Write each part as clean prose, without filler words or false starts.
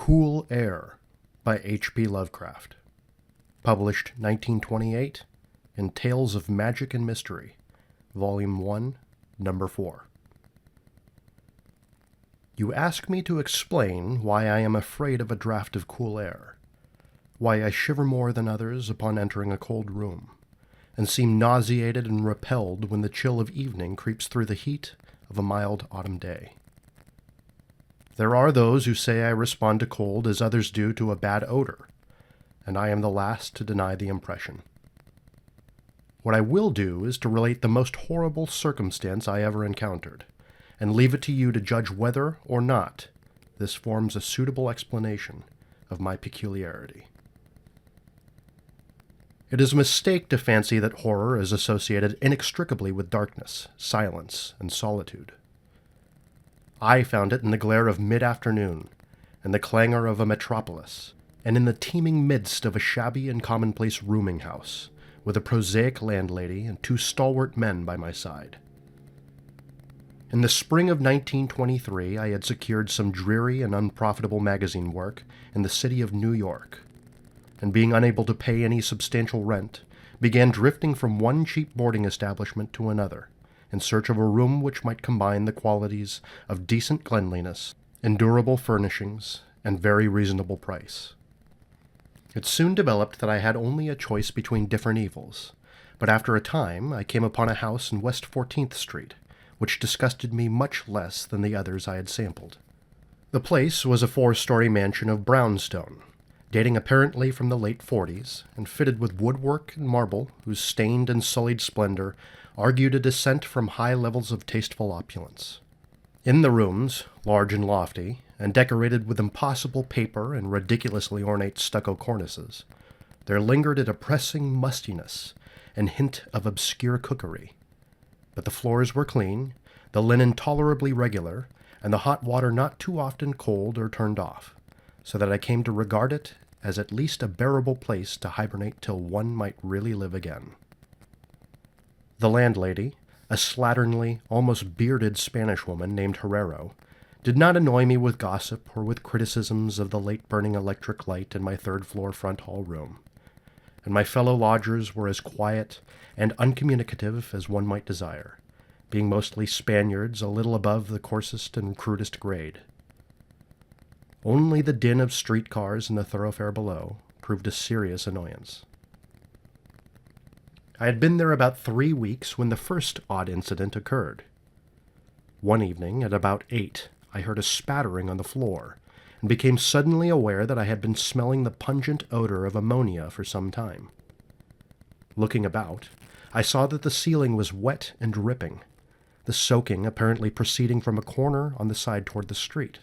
Cool Air by H.P. Lovecraft. Published 1928 in Tales of Magic and Mystery, Volume 1, Number 4. You ask me to explain why I am afraid of a draught of cool air, why I shiver more than others upon entering a cold room, and seem nauseated and repelled when the chill of evening creeps through the heat of a mild autumn day. There are those who say I respond to cold as others do to a bad odor, and I am the last to deny the impression. What I will do is to relate the most horrible circumstance I ever encountered, and leave it to you to judge whether or not this forms a suitable explanation of my peculiarity. It is a mistake to fancy that horror is associated inextricably with darkness, silence, and solitude. I found it in the glare of mid-afternoon, in the clangor of a metropolis, and in the teeming midst of a shabby and commonplace rooming house, with a prosaic landlady and two stalwart men by my side. In the spring of 1923, I had secured some dreary and unprofitable magazine work in the city of New York, and being unable to pay any substantial rent, began drifting from one cheap boarding establishment to another, in search of a room which might combine the qualities of decent cleanliness, endurable furnishings, and very reasonable price. It soon developed that I had only a choice between different evils, but after a time I came upon a house in West 14th Street, which disgusted me much less than the others I had sampled. The place was a 4-story mansion of brownstone, dating apparently from the late 40s, and fitted with woodwork and marble whose stained and sullied splendor argued a descent from high levels of tasteful opulence. In the rooms, large and lofty, and decorated with impossible paper and ridiculously ornate stucco cornices, there lingered a depressing mustiness and hint of obscure cookery. But the floors were clean, the linen tolerably regular, and the hot water not too often cold or turned off, so that I came to regard it as at least a bearable place to hibernate till one might really live again. The landlady, a slatternly, almost bearded Spanish woman named Herrero, did not annoy me with gossip or with criticisms of the late-burning electric light in my third-floor front hall room, and my fellow lodgers were as quiet and uncommunicative as one might desire, being mostly Spaniards a little above the coarsest and crudest grade. Only the din of streetcars in the thoroughfare below proved a serious annoyance. I had been there about 3 weeks when the first odd incident occurred. One evening, at about 8, I heard a spattering on the floor, and became suddenly aware that I had been smelling the pungent odor of ammonia for some time. Looking about, I saw that the ceiling was wet and dripping, the soaking apparently proceeding from a corner on the side toward the street.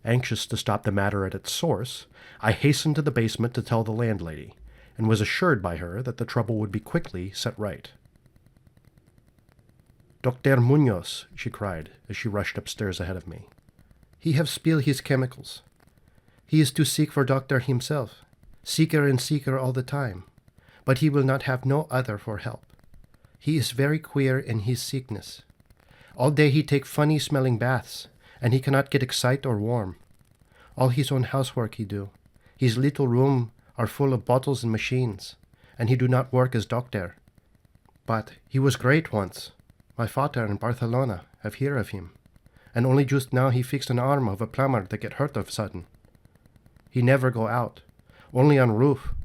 Anxious to stop the matter at its source, I hastened to the basement to tell the landlady, and was assured by her that the trouble would be quickly set right. "Dr. Munoz," she cried, as she rushed upstairs ahead of me. "He have spill his chemicals. He is too sick for doctor himself, sicker and sicker all the time, but he will not have no other for help. He is very queer in his sickness. All day he take funny-smelling baths, and he cannot get excite or warm. All his own housework he do. His little room are full of bottles and machines, and he do not work as doctor. But he was great once. My father in Barcelona have hear of him, and only just now he fixed an arm of a plumber that get hurt of sudden. He never go out, only on roof,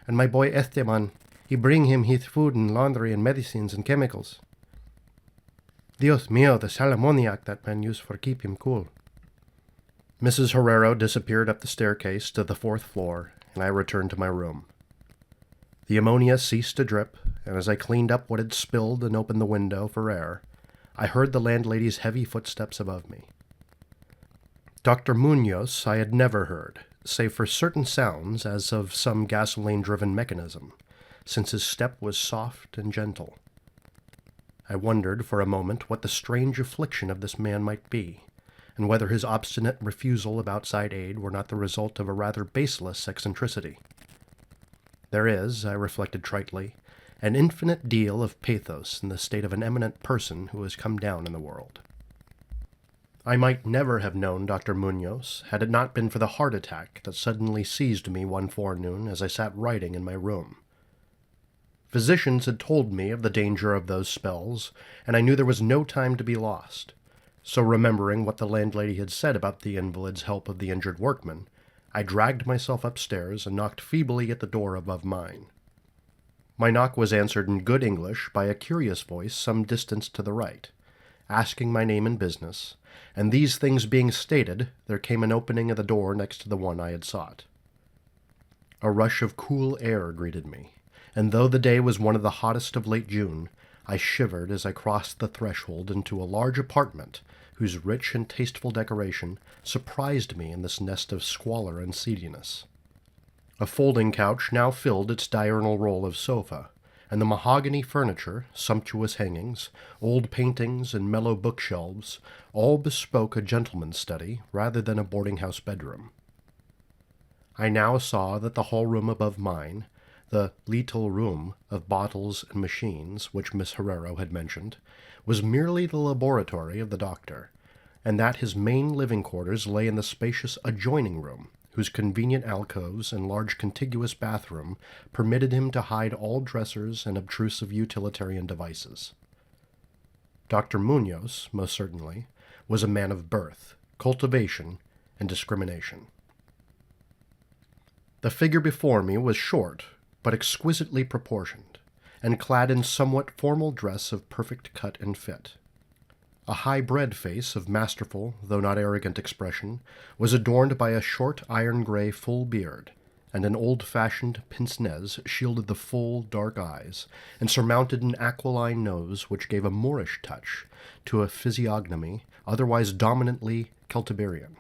and my boy Esteban, he bring him his food and laundry and medicines and chemicals. Dios mío, the salamoniac that man used for keep him cool." Mrs. Herrero disappeared up the staircase to the 4th floor, and I returned to my room. The ammonia ceased to drip, and as I cleaned up what had spilled and opened the window for air, I heard the landlady's heavy footsteps above me. Dr. Munoz I had never heard, save for certain sounds as of some gasoline-driven mechanism, since his step was soft and gentle. I wondered for a moment what the strange affliction of this man might be, and whether his obstinate refusal of outside aid were not the result of a rather baseless eccentricity. There is, I reflected tritely, an infinite deal of pathos in the state of an eminent person who has come down in the world. I might never have known Dr. Munoz had it not been for the heart attack that suddenly seized me one forenoon as I sat writing in my room. Physicians had told me of the danger of those spells, and I knew there was no time to be lost. So remembering what the landlady had said about the invalid's help of the injured workman, I dragged myself upstairs and knocked feebly at the door above mine. My knock was answered in good English by a curious voice some distance to the right, asking my name and business, and these things being stated, there came an opening of the door next to the one I had sought. A rush of cool air greeted me, and though the day was one of the hottest of late June, I shivered as I crossed the threshold into a large apartment whose rich and tasteful decoration surprised me in this nest of squalor and seediness. A folding couch now filled its diurnal role of sofa, and the mahogany furniture, sumptuous hangings, old paintings, and mellow bookshelves all bespoke a gentleman's study rather than a boarding-house bedroom. I now saw that the hall room above mine, the little room of bottles and machines which Miss Herrero had mentioned, was merely the laboratory of the doctor, and that his main living quarters lay in the spacious adjoining room, whose convenient alcoves and large contiguous bathroom permitted him to hide all dressers and obtrusive utilitarian devices. Dr. Munoz, most certainly, was a man of birth, cultivation, and discrimination. The figure before me was short, but exquisitely proportioned, and clad in somewhat formal dress of perfect cut and fit. A high-bred face of masterful, though not arrogant expression, was adorned by a short iron-gray full beard, and an old-fashioned pince-nez shielded the full, dark eyes, and surmounted an aquiline nose which gave a Moorish touch to a physiognomy otherwise dominantly Celtiberian.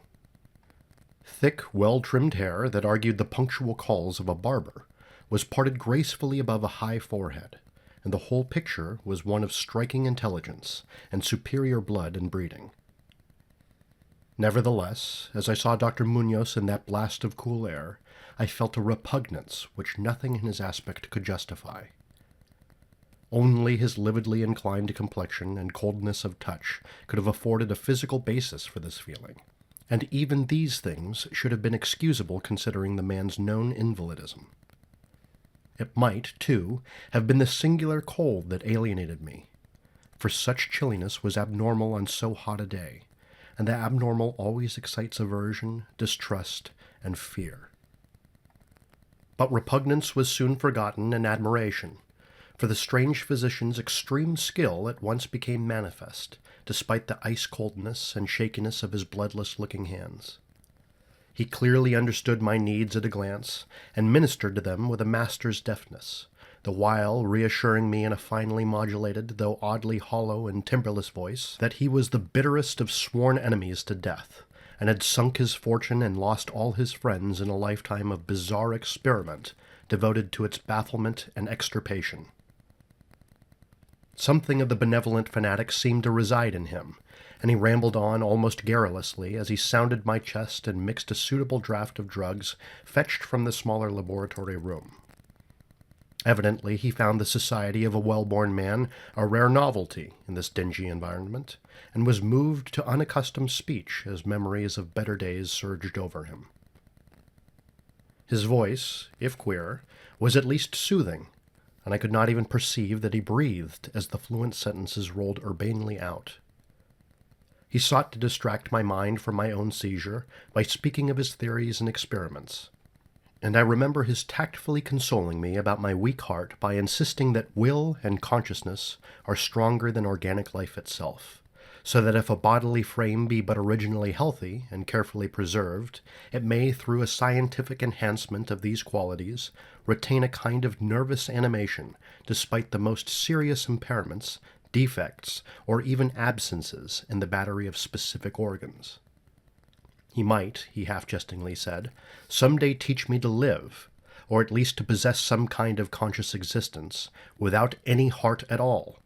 Thick, well-trimmed hair that argued the punctual calls of a barber was parted gracefully above a high forehead, and the whole picture was one of striking intelligence and superior blood and breeding. Nevertheless, as I saw Dr. Munoz in that blast of cool air, I felt a repugnance which nothing in his aspect could justify. Only his lividly inclined complexion and coldness of touch could have afforded a physical basis for this feeling, and even these things should have been excusable considering the man's known invalidism. It might, too, have been the singular cold that alienated me, for such chilliness was abnormal on so hot a day, and the abnormal always excites aversion, distrust, and fear. But repugnance was soon forgotten in admiration, for the strange physician's extreme skill at once became manifest, despite the ice-coldness and shakiness of his bloodless-looking hands. He clearly understood my needs at a glance, and ministered to them with a master's deftness, the while reassuring me in a finely modulated, though oddly hollow and timbreless voice, that he was the bitterest of sworn enemies to death, and had sunk his fortune and lost all his friends in a lifetime of bizarre experiment devoted to its bafflement and extirpation. Something of the benevolent fanatic seemed to reside in him, and he rambled on almost garrulously as he sounded my chest and mixed a suitable draught of drugs fetched from the smaller laboratory room. Evidently he found the society of a well-born man a rare novelty in this dingy environment, and was moved to unaccustomed speech as memories of better days surged over him. His voice, if queer, was at least soothing, and I could not even perceive that he breathed as the fluent sentences rolled urbanely out. He sought to distract my mind from my own seizure by speaking of his theories and experiments, and I remember his tactfully consoling me about my weak heart by insisting that will and consciousness are stronger than organic life itself, so that if a bodily frame be but originally healthy and carefully preserved, it may, through a scientific enhancement of these qualities, retain a kind of nervous animation despite the most serious impairments, defects, or even absences in the battery of specific organs. He might, he half-jestingly said, some day teach me to live, or at least to possess some kind of conscious existence, without any heart at all.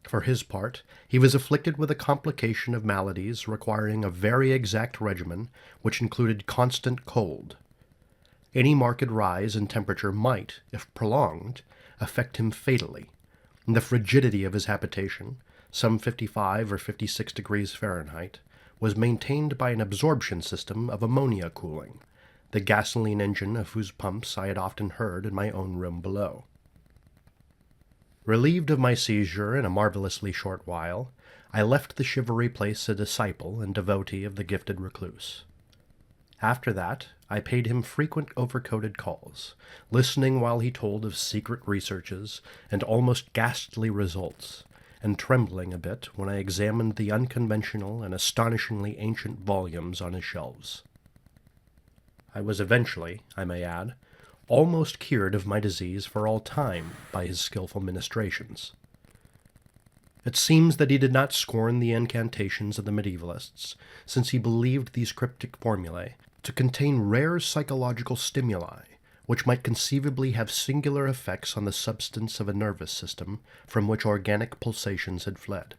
For his part, he was afflicted with a complication of maladies requiring a very exact regimen, which included constant cold. Any marked rise in temperature might, if prolonged, affect him fatally, and the frigidity of his habitation, some 55 or 56 degrees Fahrenheit, was maintained by an absorption system of ammonia cooling, the gasoline engine of whose pumps I had often heard in my own room below. Relieved of my seizure in a marvelously short while, I left the shivery place a disciple and devotee of the gifted recluse. After that, I paid him frequent overcoated calls, listening while he told of secret researches and almost ghastly results, and trembling a bit when I examined the unconventional and astonishingly ancient volumes on his shelves. I was eventually, I may add, almost cured of my disease for all time by his skillful ministrations. It seems that he did not scorn the incantations of the medievalists, since he believed these cryptic formulae to contain rare psychological stimuli, which might conceivably have singular effects on the substance of a nervous system from which organic pulsations had fled.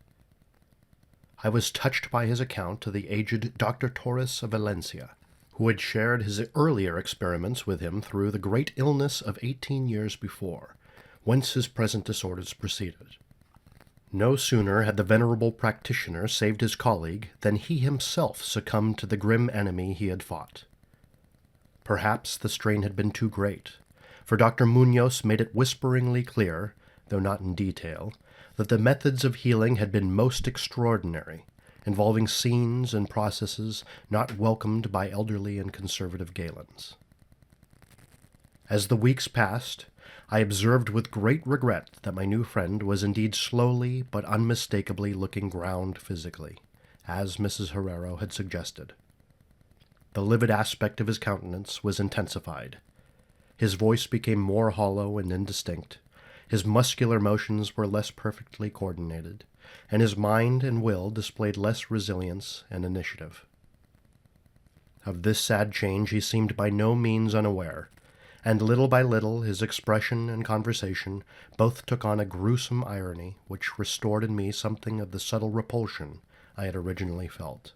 I was touched by his account of the aged Dr. Torres of Valencia, who had shared his earlier experiments with him through the great illness of 18 years before, whence his present disorders proceeded. No sooner had the venerable practitioner saved his colleague than he himself succumbed to the grim enemy he had fought. Perhaps the strain had been too great, for Dr. Munoz made it whisperingly clear, though not in detail, that the methods of healing had been most extraordinary, involving scenes and processes not welcomed by elderly and conservative Galens. As the weeks passed, I observed with great regret that my new friend was indeed slowly but unmistakably looking ground physically, as Mrs. Herrero had suggested. The livid aspect of his countenance was intensified. His voice became more hollow and indistinct, his muscular motions were less perfectly coordinated, and his mind and will displayed less resilience and initiative. Of this sad change he seemed by no means unaware, and little by little his expression and conversation both took on a gruesome irony which restored in me something of the subtle repulsion I had originally felt.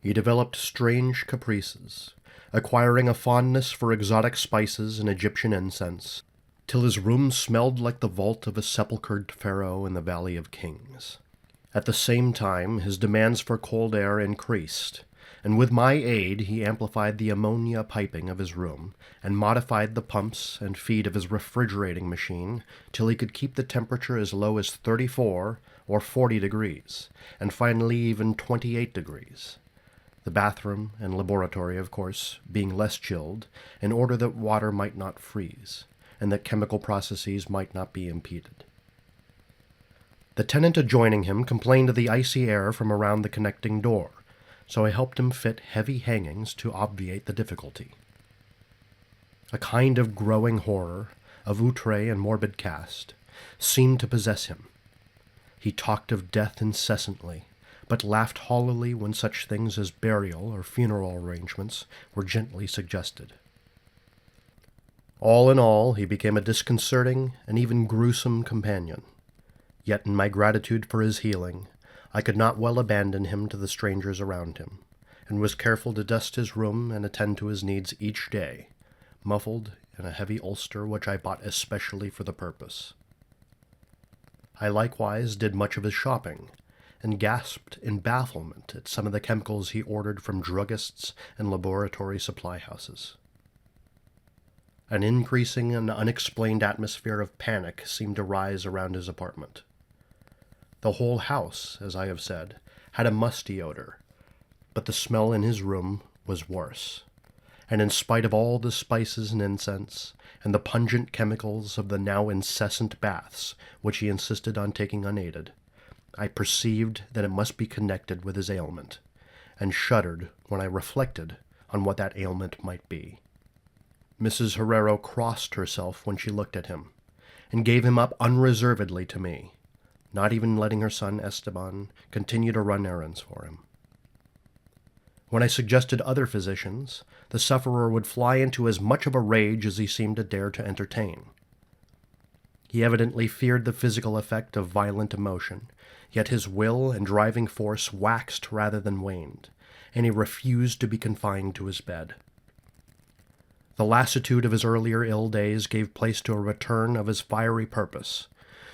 He developed strange caprices, acquiring a fondness for exotic spices and Egyptian incense, till his room smelled like the vault of a sepulchred pharaoh in the Valley of Kings. At the same time, his demands for cold air increased, and with my aid he amplified the ammonia piping of his room, and modified the pumps and feed of his refrigerating machine till he could keep the temperature as low as 34 or 40 degrees, and finally even 28 degrees. The bathroom and laboratory, of course, being less chilled, in order that water might not freeze, and that chemical processes might not be impeded. The tenant adjoining him complained of the icy air from around the connecting door, so I helped him fit heavy hangings to obviate the difficulty. A kind of growing horror, of outre and morbid cast, seemed to possess him. He talked of death incessantly, but laughed hollowly when such things as burial or funeral arrangements were gently suggested. All in all, he became a disconcerting and even gruesome companion. Yet in my gratitude for his healing, I could not well abandon him to the strangers around him, and was careful to dust his room and attend to his needs each day, muffled in a heavy ulster which I bought especially for the purpose. I likewise did much of his shopping, and gasped in bafflement at some of the chemicals he ordered from druggists and laboratory supply houses. An increasing and unexplained atmosphere of panic seemed to rise around his apartment. The whole house, as I have said, had a musty odor, but the smell in his room was worse, and in spite of all the spices and incense, and the pungent chemicals of the now incessant baths which he insisted on taking unaided, I perceived that it must be connected with his ailment, and shuddered when I reflected on what that ailment might be. Mrs. Herrero crossed herself when she looked at him, and gave him up unreservedly to me, not even letting her son Esteban continue to run errands for him. When I suggested other physicians, the sufferer would fly into as much of a rage as he seemed to dare to entertain. He evidently feared the physical effect of violent emotion, yet his will and driving force waxed rather than waned, and he refused to be confined to his bed. The lassitude of his earlier ill days gave place to a return of his fiery purpose,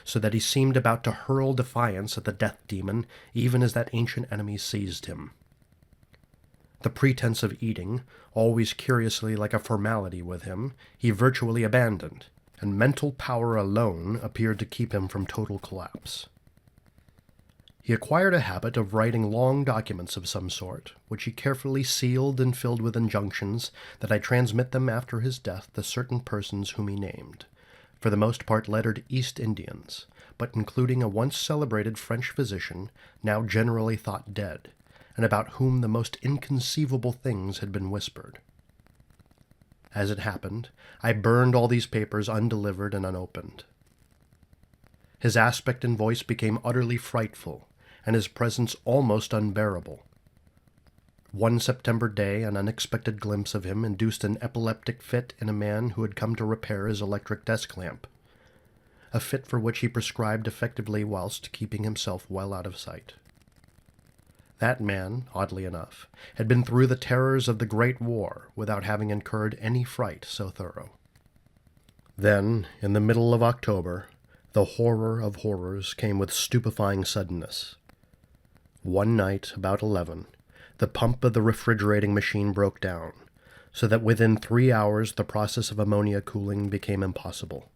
so that he seemed about to hurl defiance at the death demon even as that ancient enemy seized him. The pretense of eating, always curiously like a formality with him, he virtually abandoned, and mental power alone appeared to keep him from total collapse. He acquired a habit of writing long documents of some sort, which he carefully sealed and filled with injunctions that I transmit them after his death to certain persons whom he named, for the most part lettered East Indians, but including a once celebrated French physician, now generally thought dead, and about whom the most inconceivable things had been whispered. As it happened, I burned all these papers undelivered and unopened. His aspect and voice became utterly frightful, and his presence almost unbearable. One September day, an unexpected glimpse of him induced an epileptic fit in a man who had come to repair his electric desk lamp, a fit for which he prescribed effectively whilst keeping himself well out of sight. That man, oddly enough, had been through the terrors of the Great War without having incurred any fright so thorough. Then, in the middle of October, the horror of horrors came with stupefying suddenness. One night, about 11, the pump of the refrigerating machine broke down, so that within 3 hours the process of ammonia cooling became impossible.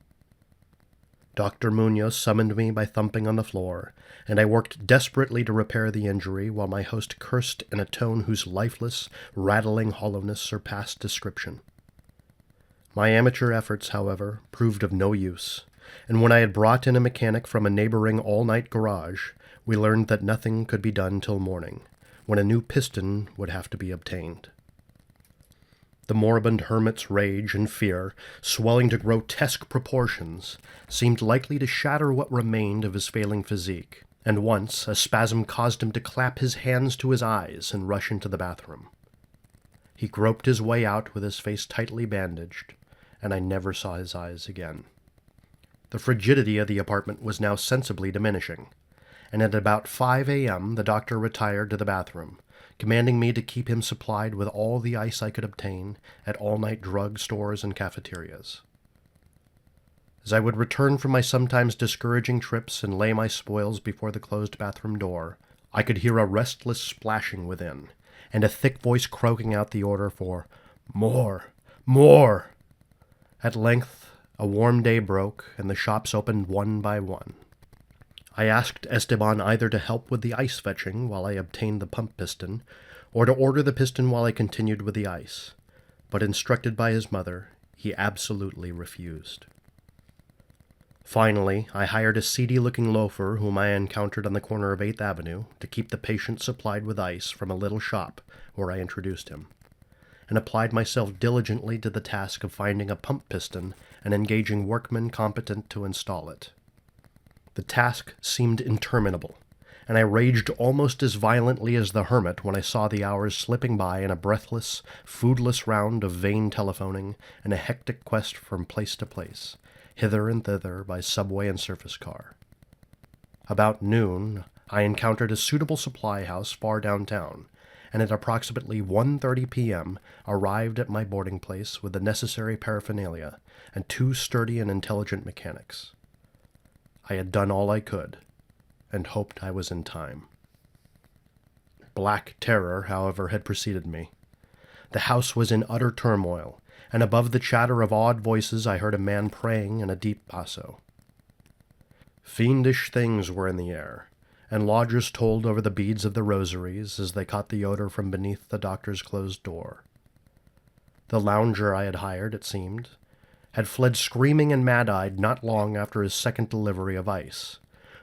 Dr. Munoz summoned me by thumping on the floor, and I worked desperately to repair the injury while my host cursed in a tone whose lifeless, rattling hollowness surpassed description. My amateur efforts, however, proved of no use, and when I had brought in a mechanic from a neighboring all-night garage, we learned that nothing could be done till morning, when a new piston would have to be obtained. The moribund hermit's rage and fear, swelling to grotesque proportions, seemed likely to shatter what remained of his failing physique, and once a spasm caused him to clap his hands to his eyes and rush into the bathroom. He groped his way out with his face tightly bandaged, and I never saw his eyes again. The frigidity of the apartment was now sensibly diminishing, and at about 5 a.m. the doctor retired to the bathroom, commanding me to keep him supplied with all the ice I could obtain at all-night drug stores and cafeterias. As I would return from my sometimes discouraging trips and lay my spoils before the closed bathroom door, I could hear a restless splashing within, and a thick voice croaking out the order for more, more. At length, a warm day broke, and the shops opened one by one. I asked Esteban either to help with the ice fetching while I obtained the pump piston, or to order the piston while I continued with the ice, but instructed by his mother, he absolutely refused. Finally, I hired a seedy-looking loafer whom I encountered on the corner of 8th Avenue to keep the patient supplied with ice from a little shop where I introduced him, and applied myself diligently to the task of finding a pump piston and engaging workmen competent to install it. The task seemed interminable, and I raged almost as violently as the hermit when I saw the hours slipping by in a breathless, foodless round of vain telephoning and a hectic quest from place to place, hither and thither by subway and surface car. About noon, I encountered a suitable supply house far downtown, and at approximately 1:30 p.m. arrived at my boarding place with the necessary paraphernalia and 2 sturdy and intelligent mechanics. I had done all I could, and hoped I was in time. Black terror, however, had preceded me. The house was in utter turmoil, and above the chatter of awed voices I heard a man praying in a deep basso. Fiendish things were in the air, and lodgers told over the beads of the rosaries as they caught the odor from beneath the doctor's closed door. The lounger I had hired, it seemed, had fled screaming and mad-eyed not long after his second delivery of ice,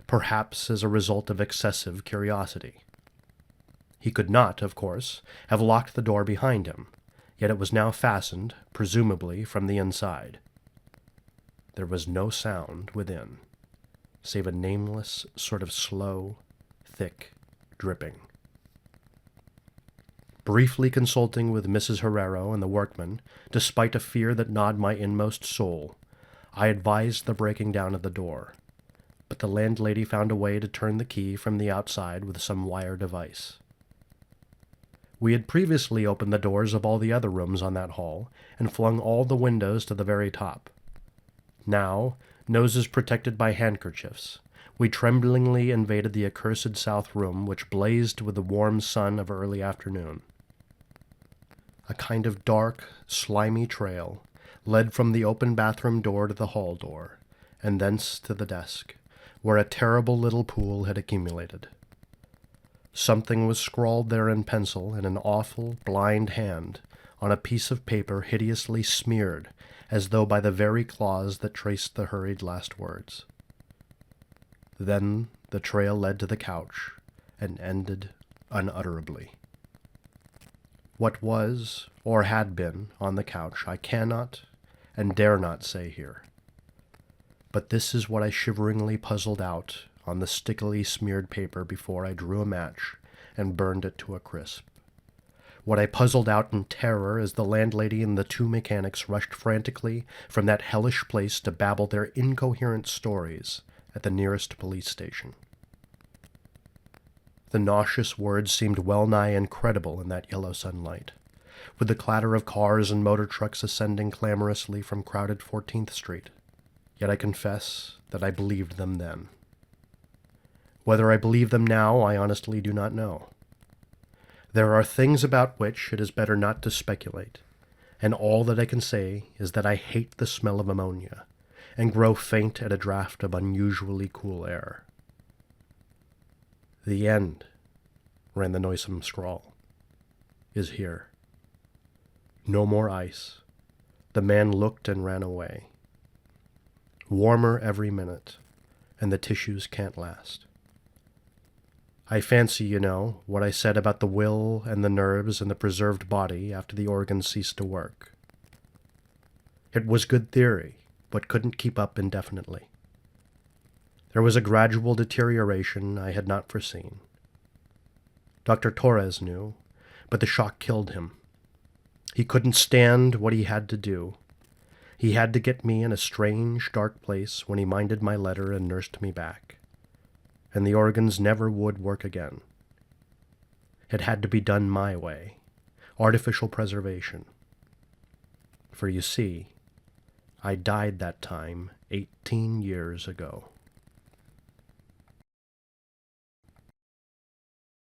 perhaps as a result of excessive curiosity. He could not, of course, have locked the door behind him, yet it was now fastened, presumably from the inside. There was no sound within, save a nameless sort of slow, thick dripping. Briefly consulting with Mrs. Herrero and the workmen, despite a fear that gnawed my inmost soul, I advised the breaking down of the door, but the landlady found a way to turn the key from the outside with some wire device. We had previously opened the doors of all the other rooms on that hall and flung all the windows to the very top. Now, noses protected by handkerchiefs, we tremblingly invaded the accursed south room, which blazed with the warm sun of early afternoon. A kind of dark, slimy trail led from the open bathroom door to the hall door, and thence to the desk, where a terrible little pool had accumulated. Something was scrawled there in pencil in an awful, blind hand on a piece of paper hideously smeared, as though by the very claws that traced the hurried last words. Then the trail led to the couch, and ended unutterably. What was, or had been, on the couch I cannot and dare not say here. But this is what I shiveringly puzzled out on the stickily smeared paper before I drew a match and burned it to a crisp. What I puzzled out in terror as the landlady and the two mechanics rushed frantically from that hellish place to babble their incoherent stories at the nearest police station. The nauseous words seemed well-nigh incredible in that yellow sunlight, with the clatter of cars and motor trucks ascending clamorously from crowded 14th Street. Yet I confess that I believed them then. Whether I believe them now, I honestly do not know. There are things about which it is better not to speculate, and all that I can say is that I hate the smell of ammonia, and grow faint at a draught of unusually cool air. The end, ran the noisome scrawl, is here. No more ice. The man looked and ran away. Warmer every minute, and the tissues can't last. I fancy, you know, what I said about the will and the nerves and the preserved body after the organs ceased to work. It was good theory, but couldn't keep up indefinitely. There was a gradual deterioration I had not foreseen. Dr. Torres knew, but the shock killed him. He couldn't stand what he had to do. He had to get me in a strange, dark place when he minded my letter and nursed me back. And the organs never would work again. It had to be done my way, artificial preservation. For you see, I died that time 18 years ago.